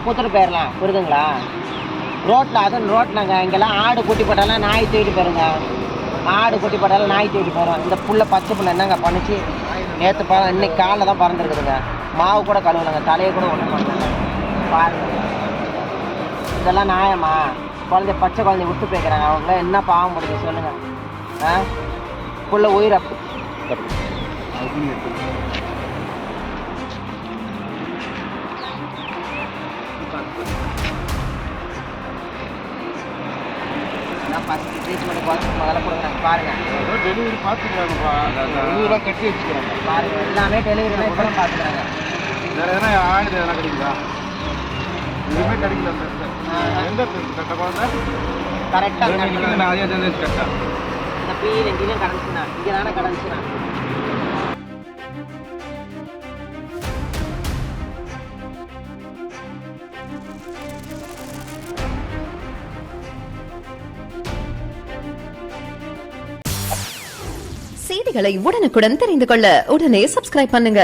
குத்துட்டு போயிடலாம், புரியுதுங்களா? ரோட்டில் அதுவும் ரோட்லங்க இங்கெல்லாம் ஆடு குட்டி போட்டாலும் நாய் தூக்கிட்டு போயிருங்க. ஆடு குட்டி போட்டாலும் நாய் தூக்கிட்டு போயிடும். இந்த புள்ள பச்சை புள்ள என்னங்க பண்ணிச்சு? நேற்று இன்னைக்கு காலைல தான் பறந்துருக்குதுங்க. மாவு கூட கழுவுலங்க, தலையை கூட ஒன்றும் பண்ணல. பாருங்க, இதெல்லாம் நியாயமா? பச்சை குழந்தை விட்டு போய்க்கிறாங்க. அவங்கள என்ன பாவம் முடியும் சொல்லுங்க? புள்ள உயிரை ஃபஸ்ட்டு ட்ரீட்மெண்ட் முதல்ல கொடுக்குறாங்க பாருங்க. டெலிவரி பார்த்துக்கிறாங்கப்பா, கட்டி வச்சுக்கிறாங்க பாருங்க. எல்லாமே டெலிவரி கூட பார்த்துக்கிறாங்க. வேற எதனா ஆயுதம் எதனா கிடைக்குதா? எதுவுமே கிடைக்கல. எந்த கட்ட குழந்தை கரெக்டாக அதே கரெக்டாக இந்த பீல் எங்கேயும் கிடந்துச்சுண்ணா, இங்கே தானே கிடந்துச்சுண்ணா. செய்திகளை உடனுக்குடன் தெரிந்து கொள்ள உடனே சப்ஸ்கிரைப் பண்ணுங்க.